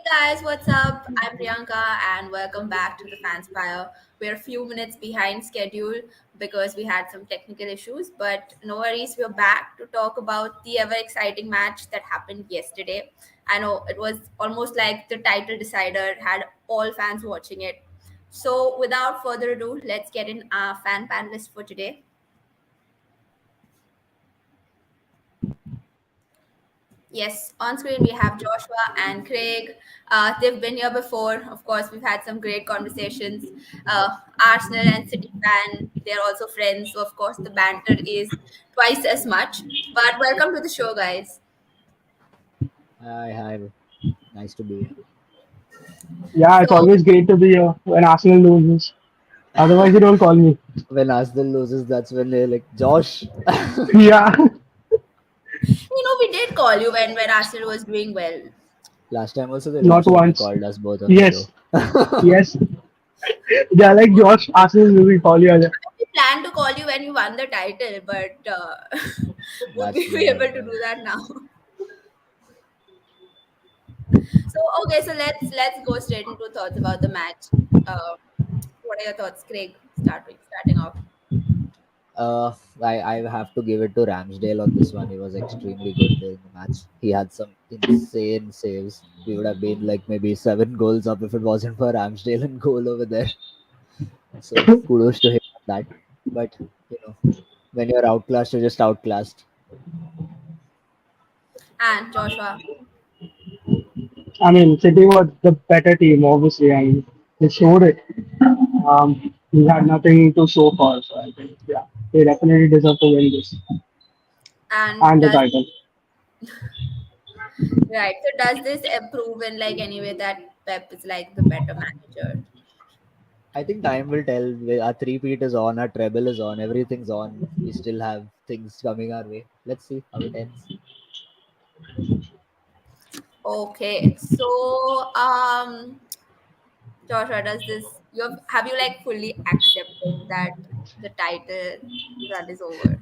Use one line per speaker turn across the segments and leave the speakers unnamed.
Guys, what's up? I'm Priyanka and welcome back to the Fanspire. We're a few minutes behind schedule because we had some technical issues, but no worries, we're back to talk about the ever exciting match that happened yesterday. I know it was almost like the title decider had all fans watching it. So, without further ado, let's get in our fan panelist for today. Yes, on screen we have Joshua and Craig. They've been here before. Of course, we've had some great conversations. Arsenal and City fan, they're also friends. So, of course, the banter is twice as much. But welcome to the show, guys.
Hi, hi. Nice to be here.
Yeah, it's
So,
always great to be here when Arsenal loses. Otherwise, you don't call me.
When Arsenal loses, that's when they're like, Josh.
Yeah,
we did call you when Arsenal was doing well.
Last time also they
not
lost and you
once.
called us both on the
Yes,
show.
yes. Yeah, like Josh, Arsenal losing call you.
We planned to call you when you won the title, but would
That's
we be
true.
able to do that now? So, okay, so let's go straight into thoughts about the match. Uh, what are your thoughts, Craig? Starting off.
I have to give it to Ramsdale on this one. He was extremely good during the match. He had some insane saves. We would have been like maybe 7 goals up if it wasn't for Ramsdale and goal over there. So kudos to him on that. But you know, when you're outclassed, you're just outclassed.
And Joshua.
I mean, City was the better team, obviously, and they showed it. We had nothing to show for, so I think, yeah, they definitely deserve to win this
And
and the
does
title.
right. So does this prove in like any way that Pep is like the better manager?
I think time will tell. Our three-peat is on, our treble is on, everything's on. We still have things coming our way. Let's see how it ends.
Okay. So Joshua, does this have you like fully accepted that the title run is over?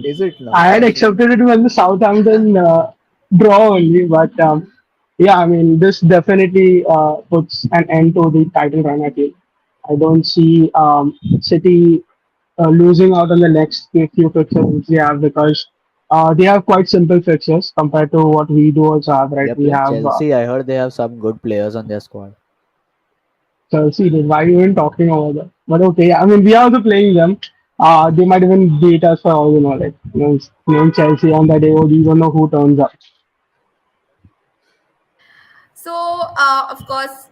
Is it now?
I had
I think
accepted it when the Southampton draw only, but yeah, I mean, this definitely puts an end to the title run. I feel I don't see City losing out on the next few fixtures which they have because they have quite simple fixtures compared to what we do also have.
we
Right,
are
we
playing
have
Chelsea. I heard they have some good players on their squad.
Chelsea. Why are you even talking about that? But okay, I mean, we are also playing them. They might even beat us for all you know, like knowing Chelsea on that day. Oh, you don't know who turns up.
So, of course,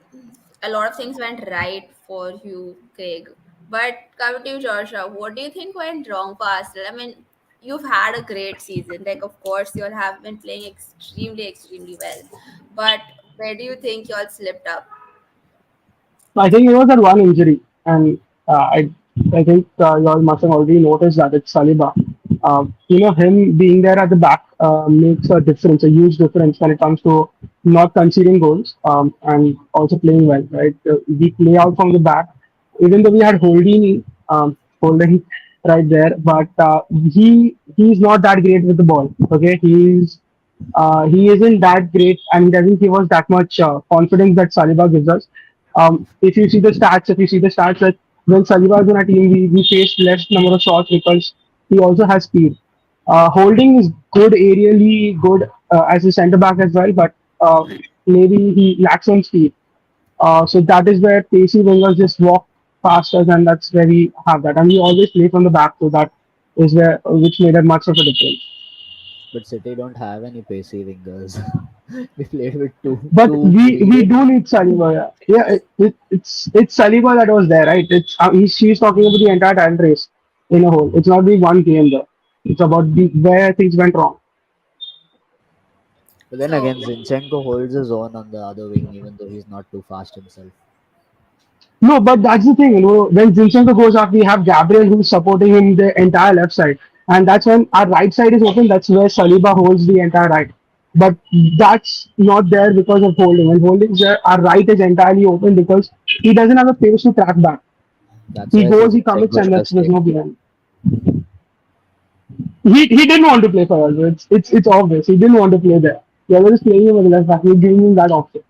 a lot of things went right for you, Craig. But coming to you, Joshua, what do you think went wrong for Arsenal? I mean, you've had a great season. Like, of course, you'll have been playing extremely well. But where do you think y'all slipped up?
I think it was that one injury, and I think you all must have already noticed that it's Saliba. Him being there at the back makes a difference, a huge difference when it comes to not conceding goals and also playing well. Right, we play out from the back, even though we had holding right there, but he's not that great with the ball. Okay, he isn't that great and he doesn't give us that much confidence that Saliba gives us. If you see the stats that when Saliba is in a team, we face less number of shots because he also has speed. Holding is good aerially, good as a centre back as well, but maybe he lacks on speed. So that is where pacey wingers just walk past us, and that's where we have that. And we always play from the back, so that is where which made a much of a difference.
But City don't have any pacey wingers. We played with two,
But
two
we
medium.
do need Saliba. It's Saliba that was there, right? She's talking about the entire time race in a whole. It's not the one game though. It's about the where things went wrong.
But then
So,
again, Zinchenko holds his own on the other wing, even though he's not too fast himself.
No, but that's the thing. When Zinchenko goes off, we have Gabriel who's supporting him the entire left side, and that's when our right side is open. That's where Saliba holds the entire right. But that's not there because of holding. When holding is there, our right is entirely open because he doesn't have a pace to track back.
That's
He
why I say
goes, he commits,
Zinchenko
and
should have
there's
stayed.
no behind. He didn't want to play for us. It's obvious. He didn't want to play there. You're just playing him with the left back. You're giving him that option.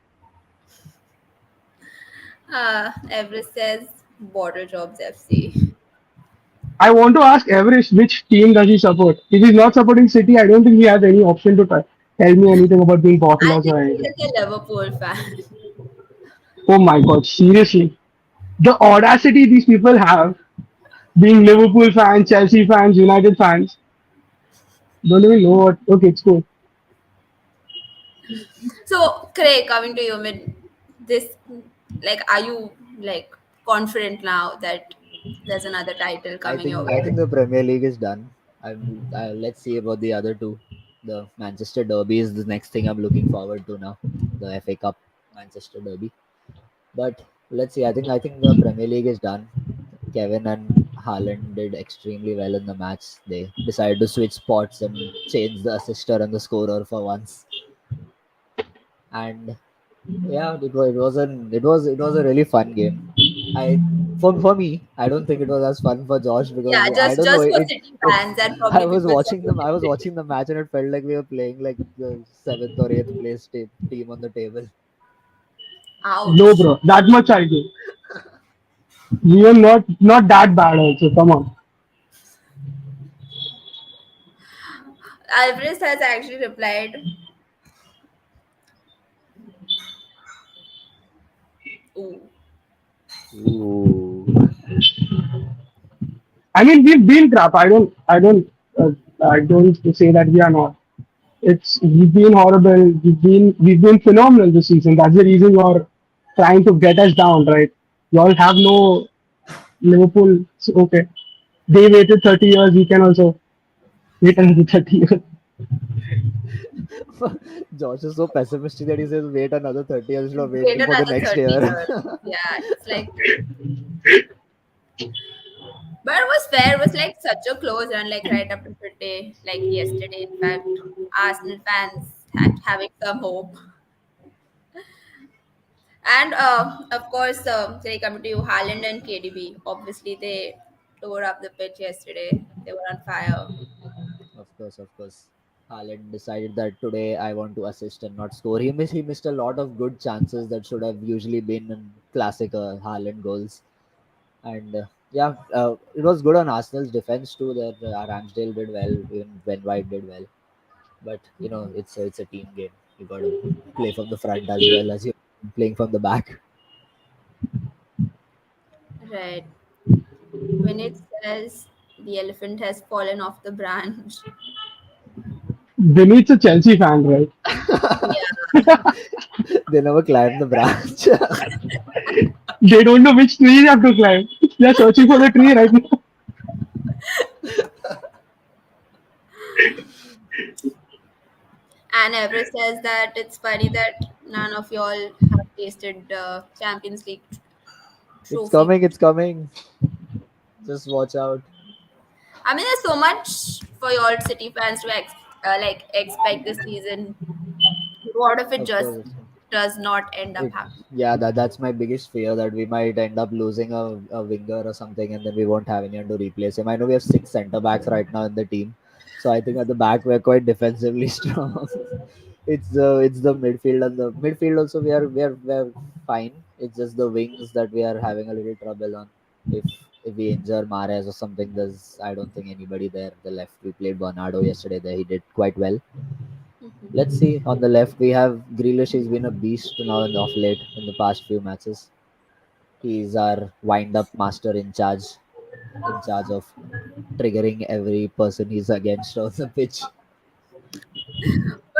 Everest says Border Jobs FC.
I want to ask Everest which team does he support? If he's not supporting City, I don't think he has any option to tell me anything about being
I
Portuguese
think
or anything.
he's a Liverpool fan.
Oh my god, seriously. The audacity these people have, being Liverpool fans, Chelsea fans, United fans, don't even know what. Okay, it's cool.
So, Craig, coming to you, this, like, are you like confident now that there's another title coming your
I
way?
think the Premier League is done. Let's see about the other two. The Manchester Derby is the next thing I'm looking forward to now. The FA Cup, Manchester Derby. But let's see. I think the Premier League is done. Kevin and Haaland did extremely well in the match. They decided to switch spots and change the assister and the scorer for once. And yeah, it was a really fun game. I for me, I don't think it was as fun for Josh because
Yeah,
I don't know
just for
it.
City fans and
I
probably
was
people
watching them. I was
supporting City.
watching the match and it felt like we were playing like the seventh or eighth place team on the table.
No,
Ouch.
bro, that much I do. We are not that bad also. Come on.
Alvarez has actually replied, "Ooh,
Ooh,
I mean, we've been crap. Uh, I don't say that we are not. It's we've been horrible. We've been phenomenal this season. That's the reason you're trying to get us down, right? You all have no Liverpool. So, okay, they waited 30 years. We can also wait another 30 years.
Josh is so pessimistic that he says, "Wait another 30 years instead of
wait
waiting for the
another
next
30
year."
years." Yeah, it's like, but it was fair. It was like such a close run, like right up to today, like yesterday. In fact, Arsenal fans had having some hope. And of course, they come to you, Haaland and KDB. Obviously, they tore up the pitch yesterday. They were on fire.
Of course, of course. Haaland decided that today I want to assist and not score. He missed a lot of good chances that should have usually been in classic Haaland goals. And it was good on Arsenal's defense too. That Ramsdale did well, even Ben White did well. But it's a team game. You got to play from the front as well as you playing from the back.
Right. When it says the elephant has fallen off the branch.
Vinny's a Chelsea fan, right?
Yeah.
They never climbed the branch.
They don't know which tree they have to climb. They're searching for the tree right now.
And Everest says that it's funny that none of y'all have tasted the Champions League
It's
trophy.
coming. It's coming. Just watch out.
I mean, there's so much for y'all City fans to like expect this season. What if it
Of
just
course.
does not end up
It,
happening?
yeah, that's my biggest fear that we might end up losing a winger or something, and then we won't have anyone to replace him. I know we have six centre backs right now in the team, so I think at the back we're quite defensively strong. It's the midfield, and the midfield also we are fine. It's just the wings that we are having a little trouble on. If if we injure Mares or something, there's I don't think anybody there. The left we played Bernardo yesterday. There he did quite well. Let's see. On the left, we have Grealish. He's been a beast now and off late in the past few matches. He's our wind-up master in charge of triggering every person he's against on the pitch.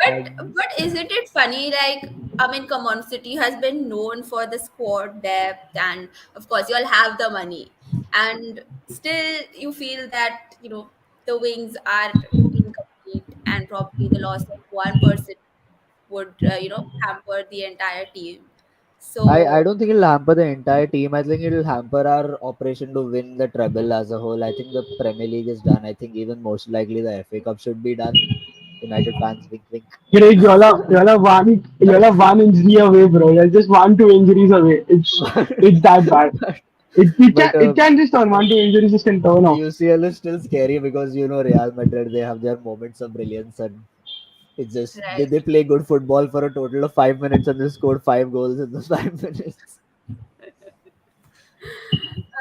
And
But isn't it funny? Like, I mean, come on, City has been known for the squad depth, and of course, you all have the money, and still you feel that the wings are incomplete, and probably the loss of one person would hamper the entire team.
I
So,
don't think it'll hamper the entire team. I think it'll hamper our operation to win the treble as a whole. I think the Premier League is done. I think even most likely the FA Cup should be done. United fans, wink, wink.
Greg, you're one injury away, bro. You're just 1 2 injuries away. It's that bad.
but
It can
but
it can just turn 1 2 injuries just can turn off.
UCL is still scary because Real Madrid they have their moments of brilliance and It's just
Right.
they play good football for a total of 5 minutes and they scored 5 goals in those 5 minutes.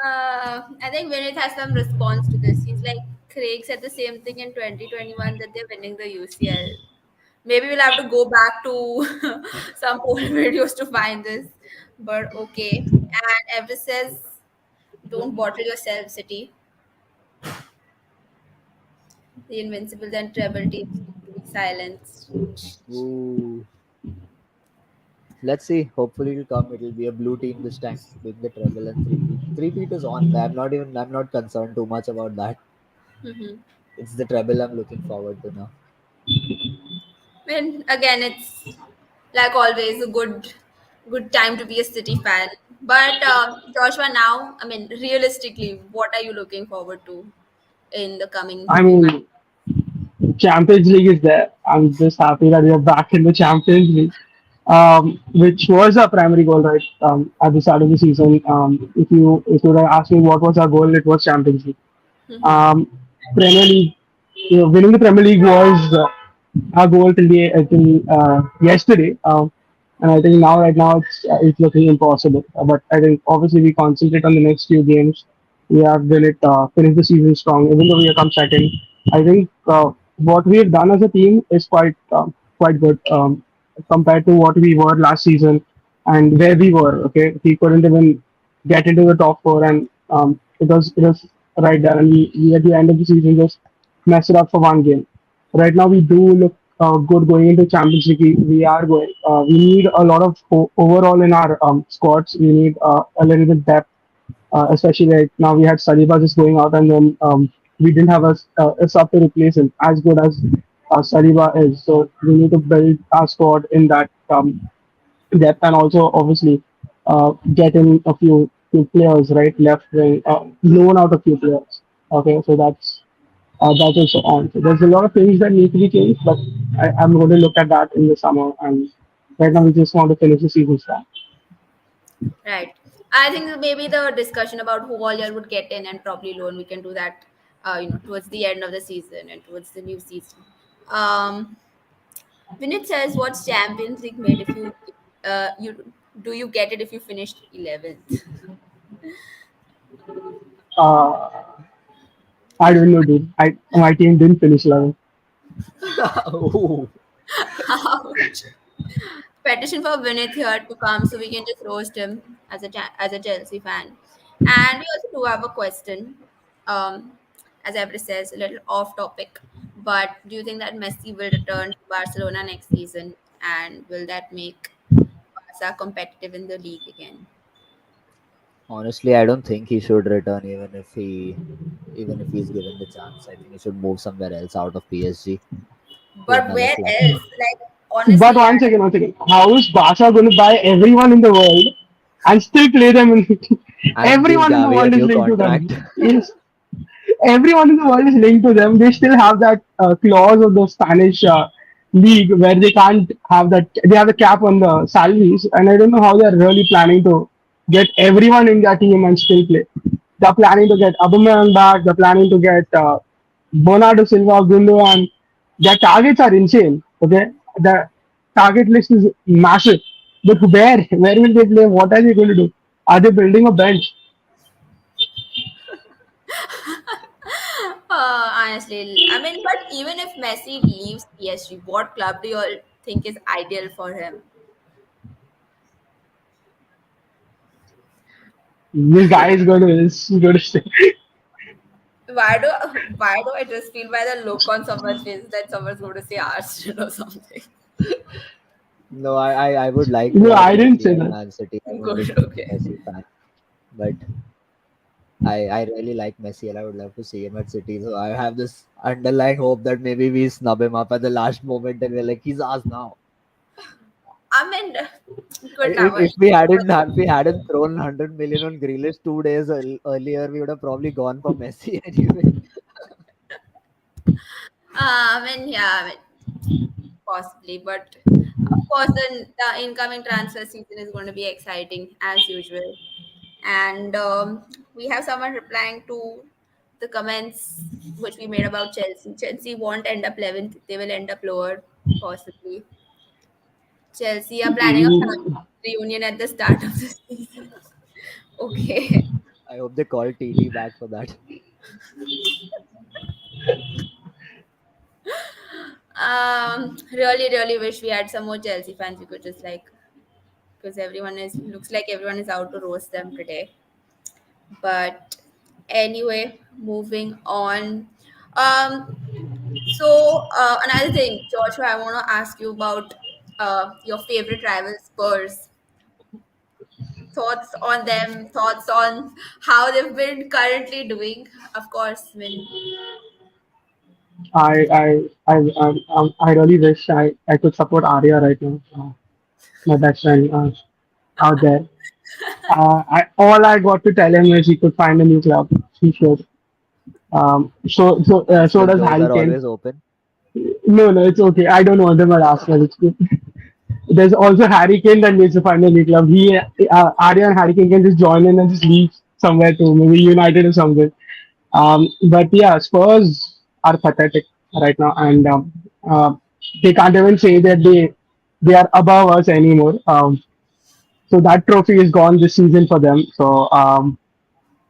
I think Vinith has some response to this. He's like, Craig said the same thing in 2021 that they're winning the UCL. Maybe we'll have to go back to some old videos to find this. But okay. And Everest says, don't bottle yourself, City. The Invincibles and treble teams need to be silenced.
Ooh. Let's see. Hopefully it'll come. It'll be a blue team this time. Win the treble and three-peat. Three-peat is on. I'm not concerned too much about that.
Mm-hmm.
It's the treble I'm looking forward to now.
And again, it's like always a good time to be a City fan. But Joshua, now, I mean, realistically, what are you looking forward to in the coming
I
few months?
mean, Champions League is there. I'm just happy that we are back in the Champions League, which was our primary goal, right? At the start of the season, if you were asking what was our goal, it was Champions League.
Mm-hmm.
Um, Premier League, winning the Premier League was our goal till yesterday. And I think right now, it's looking impossible. But I think obviously we concentrate on the next few games. We have finish the season strong, even though we have come second. I think what we have done as a team is quite good compared to what we were last season and where we were. Okay, we couldn't even get into the top four, and it was right there, and we at the end of the season just messed it up for one game. Right now, we do look good going into Champions League. We are going. We need a lot of overall in our squads. We need a little bit depth, especially right now. We had Saliba just going out, and then we didn't have a sub to replace him as good as Saliba is. So we need to build our squad in that depth, and also obviously get in a few players, right? Left wing, loan out a few players. Okay, so that's also on. So there's a lot of things that need to be changed, but I'm going to look at that in the summer. And right now, we just want to finish the season strong.
Right. I think maybe the discussion about who all year would get in and probably loan, we can do that, towards the end of the season and towards the new season. Um, Vinit says, "What's Champions League made if you do you get it if you finished 11th?"
Uh, I don't know, dude. My team didn't finish 11.
Ooh.
Ouch. Petition for Vinith here to come so we can just roast him as a Chelsea fan. And we also do have a question. As Everett says, a little off topic. But do you think that Messi will return to Barcelona next season? And will that make Barca competitive in the league again?
Honestly, I don't think he should return even if he's given the chance. I think he should move somewhere else out of PSG to
But
another
where
club.
else? Like,
But
honestly,
one second, one second. How is Barca going to buy everyone in the world and still play them in?
And give
Everyone in the
Gavi a
world is
new
linked to them.
contract.
Yes, everyone in the world is linked to them. They still have that clause of the Spanish league where they can't have that. They have a cap on the salaries, and I don't know how they're really planning to get everyone in their team and still play. They're planning to get Aubameyang back. They're planning to get Bernardo Silva, Gundogan. Their targets are insane. Okay, the target list is massive. But where? Where will they play? What are they going to do? Are they building a bench?
honestly, I mean, but even if Messi leaves PSG, what club do you all think is ideal for him?
This guy is going to stay.
Why do why do I just feel by the look on someone's face that someone's going to say Arsenal or something?
No, I would like to
No,
have
I didn't
Messi
say
at
that.
Man City. I'm a big
Good, okay.
Messi fan, but I really like Messi and I would love to see him at City. So I have this underlying hope that maybe we snub him up at the last moment and we're like, he's ours now.
I mean, good now.
If we hadn't thrown 100 million on Grealish 2 days earlier, we would have probably gone for Messi anyway.
Yeah, I mean, possibly, but of course, the incoming transfer season is going to be exciting as usual. And we have someone replying to the comments which we made about Chelsea. Chelsea won't end up 11th; they will end up lower. Possibly. Chelsea are planning a
Mm,
family reunion at the start of the season. Okay.
I hope they call TT back for that.
Really, really wish we had some more Chelsea fans. We could just like, because everyone is looks like everyone is out to roast them today. But anyway, moving on. Um, another thing, Joshua, I want to ask you about your favorite rival Spurs. Thoughts on them, thoughts on how they've been currently doing. Of course, when
I really wish I could support Arya right now. My best friend out there. All I got to tell him is he could find a new club. He should. So
Arsenal
does
doors
Harry
are
Kane.
always open.
No, no, it's okay. I don't want them at Arsenal. It's good. There's also Harry Kane that needs to find a new club. Arya and Harry Kane can just join in and just leave somewhere to maybe United or something. But yeah, Spurs are pathetic right now, and they can't even say that they are above us anymore. So that trophy is gone this season for them. So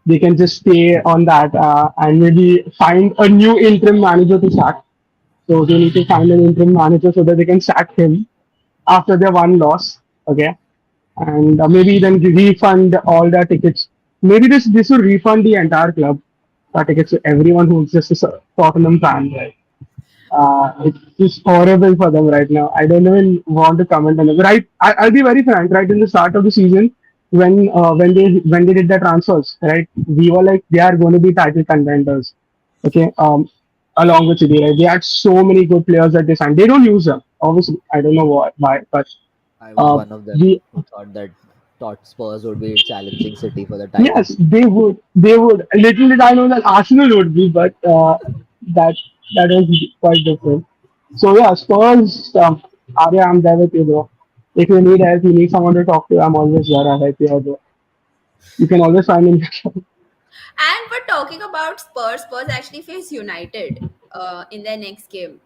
they can just stay on that and maybe find a new interim manager to sack. So they need to find an interim manager so that they can sack him after their one loss. Okay, and maybe then refund all the tickets. Maybe this will refund the entire club tickets to everyone who's just a Tottenham fan. Right? It's just horrible for them right now. I don't even want to comment on it. But I'll be very frank. Right in the start of the season, when they did the transfers, right, we were like they are going to be title contenders. Okay, along with City, right? They had so many good players that they signed. They don't use them. Obviously, I don't know why, but
I was
uh,
one of them
we
who thought Spurs would be challenging City for the title.
yes, they would. They would. Little did I know that Arsenal would be, but that that was quite different. So yeah, Spurs. Arya, I'm there with you, bro. If you need help, you need someone to talk to. I'm always there. I help you out, bro. You can always find me.
and we're talking about Spurs. Spurs actually face United in their next game.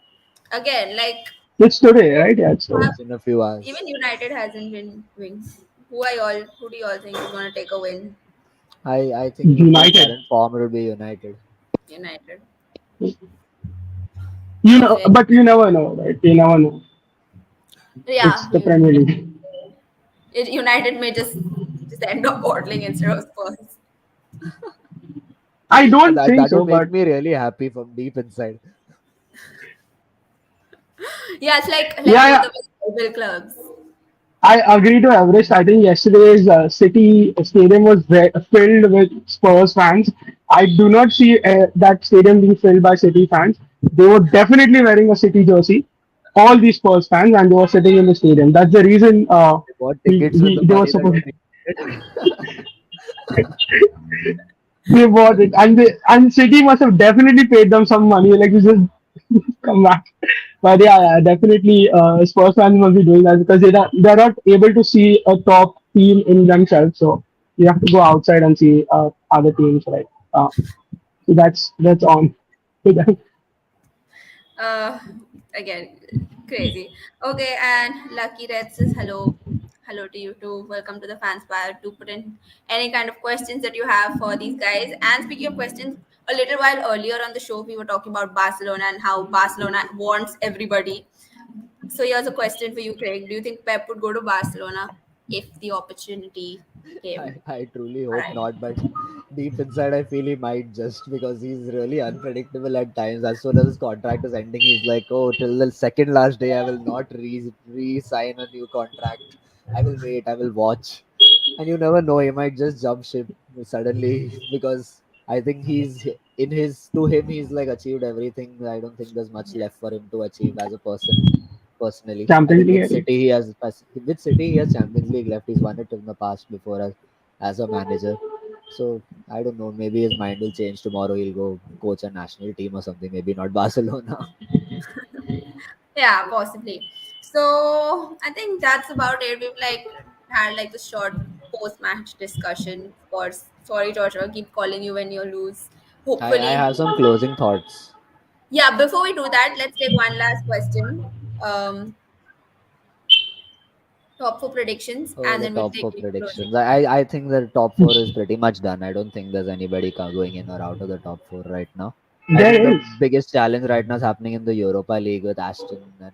Again, like
It's today, right? Yeah, it's today.
It's in a few hours.
even United hasn't been wins. Who do you all think is gonna take a win?
I think with their
United.
current form, it will be United.
United.
You know,
Okay.
but you never know, right? You never know. It's
Yeah,
the Premier League.
United may just end up bottling instead of Spurs.
I don't think
That
so,
would make
but
me really happy from deep inside.
Yeah, it's like
yeah,
both
yeah.
of us rival clubs.
I agree to Everest. I think yesterday's City stadium was filled with Spurs fans. I do not see that stadium being filled by City fans. They were definitely wearing a City jersey, all these Spurs fans, and they were sitting in the stadium. That's the reason
They bought tickets with the
they were
money that
supposed
was invested.
they bought it, and City must have definitely paid them some money, like to just come back. But yeah, definitely Spurs fans must be doing that because they're not able to see a top team in themselves. So you have to go outside and see other teams, right? So that's on. to them.
Uh, Again, crazy. Okay, and Lucky Red says hello. Hello to you too. Welcome to the Fans Fire. To put in any kind of questions that you have for these guys. And speaking of questions, a little while earlier on the show, we were talking about Barcelona and how Barcelona wants everybody. So here's a question for you, Craig. Do you think Pep would go to Barcelona if the opportunity came?
I truly
All
hope
right.
not, but deep inside, I feel he might just because he's really unpredictable at times. As soon as his contract is ending, he's like, "Oh, till the second last day, I will not re-sign a new contract. I will wait. I will watch." And you never know, he might just jump ship suddenly because I think he's in his to him, he's like achieved everything. I don't think there's much left for him to achieve as a person. Personally, I
Champions
think with
League.
City he has Champions League left. He's won it in the past before as a manager. So I don't know. Maybe his mind will change tomorrow. He'll go coach a national team or something. Maybe not Barcelona.
Yeah, possibly. So I think that's about it. We've had like the short post match discussion. Of course, sorry, Georgia, I'll keep calling you when you lose.
I
Hopefully,
have some closing thoughts.
yeah. Before we do that, let's take one last question. um, top four predictions,
Oh,
and
the
then we'll
top
take
four
it to closing.
predictions. I think the top four is pretty much done. I don't think there's anybody going in or out of the top four right now. I think
There
the
is.
biggest challenge right now is happening in the Europa League with Aston and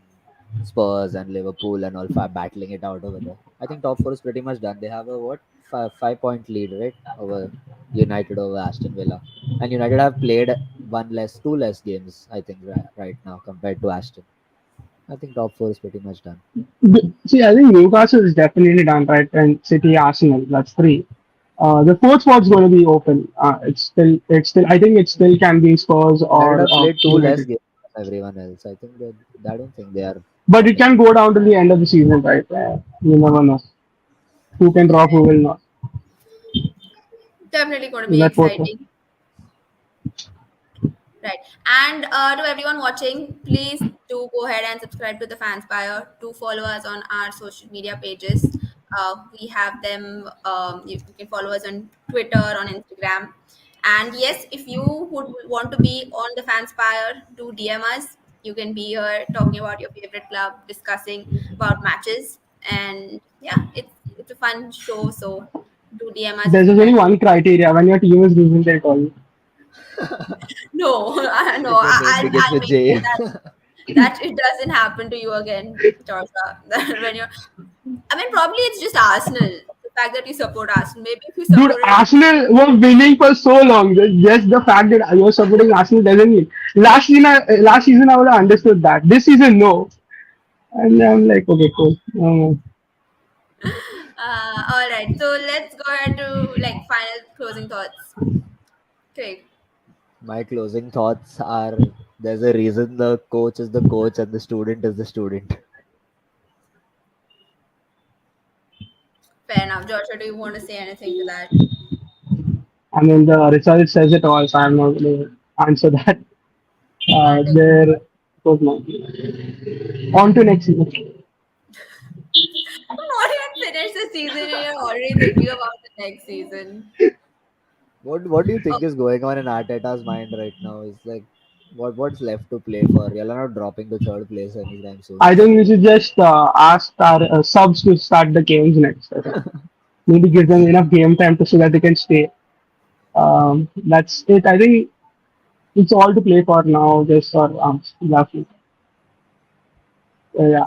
Spurs and Liverpool and all battling it out over there. I think top four is pretty much done. They have a what 5 point lead right over United over Aston Villa, and United have played two less games. I think right now compared to Aston. I think top four is pretty much done.
See, I think Newcastle is definitely done, right? And City, Arsenal, that's three. The fourth spot's going to be open. It's still. I think it still can be Spurs
United
or
have played two less
United,
games than everyone else. I think that I don't think they are
but it
dropping.
can go down to the end of the season, right? You never know who can drop, who will not.
Definitely going to
In
be
that fourth one.
exciting. Right. And to everyone watching, please do go ahead and subscribe to the Fanspire. Do follow us on our social media pages. We have them. You can follow us on Twitter, on Instagram. And yes, if you would want to be on the Fanspire, do DM us. You can be here talking about your favorite club, discussing about matches, and yeah, it's a fun show. So do DM us if
There's
you
just only
can.
one criteria when your team is losing, they call you.
No, no,
If your name begins
I'll
with
make sure
J.
that it doesn't happen to you again, Joshua. That when you're, I mean, probably it's just Arsenal. The fact that you support Arsenal. Maybe if you
Dude,
supported a
Arsenal were winning for so long. Just the fact that you're supporting Arsenal doesn't mean. Last season I would have understood that. This season, no. And I'm like, okay, cool.
all right, so let's go ahead to like final closing thoughts. Craig,
My closing thoughts are there's a reason the coach is the coach and the student is the student.
fair enough. Joshua, do you want to say anything to that?
I mean, the result says it all, so I'm not going to answer that.
You want to take it
There
forward?
goes my. On to next season.
I'm not even finished the season, and you're already thinking about the next season.
What do you
Oh,
think is going on in Arteta's mind right now? Is like what's left to play for? You're not dropping to third place anytime soon.
I think we should just ask our subs to start the games next. I think. Maybe give them enough game time so that they can stay. That's it. I think it's all to play for now. Just for laughing. Yeah,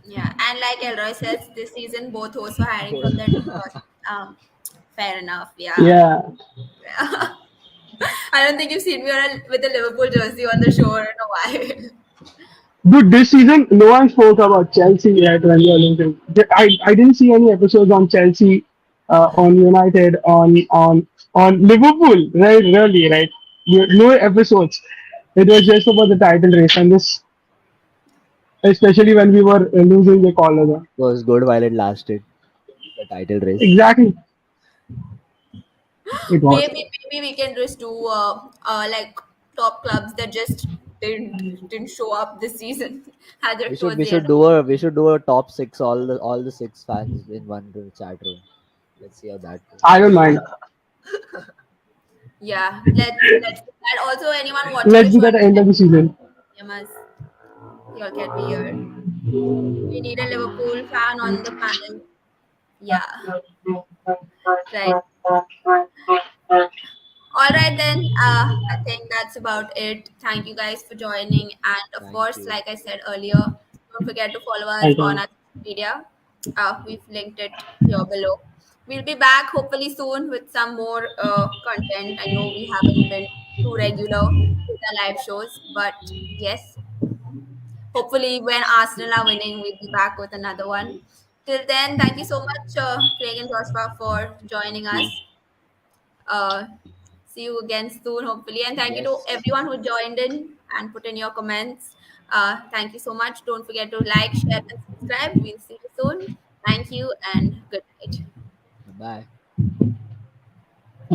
yeah, and like Elroy says, this season both hosts were hiring from their fair enough. Yeah.
yeah.
I don't think you've seen me with a Liverpool jersey on the show in a while.
Dude, this season no one spoke about Chelsea yet when they were losing. I didn't see any episodes on Chelsea, on United, on Liverpool. Right, really, right? No episodes. It was just about the title race, and this, especially when we were losing the collar.
Was good while it lasted. The title race.
Exactly, it was.
Maybe we can just do like top clubs that just didn't show up this season
We
either
should
towards
we
the end
should
of
do
the
a we should do a top six all the six fans in one chat room. Let's see how that goes.
I don't mind.
yeah. Let's do that. Also, anyone watching
Let's
the
do
show
that
at
at the end of the season.
us, y'all can be here. We need a Liverpool fan on the panel. Yeah, right. All right, then. I think that's about it. Thank you guys for joining. And of
Thank
course,
you.
like I said earlier, don't forget to follow us
Thank
on
you.
our social media. We've linked it here below. We'll be back hopefully soon with some more content. I know we haven't been too regular with our live shows, but yes, hopefully when Arsenal are winning, we'll be back with another one. Till then, thank you so much, Craig and Joshua, for joining
Thank you.
us. Uh, see you again soon, hopefully. And thank you to
Yes.
everyone who joined in and put in your comments. Thank you so much. Don't forget to like, share, and subscribe. We'll see you soon. Thank you and good night.
Bye.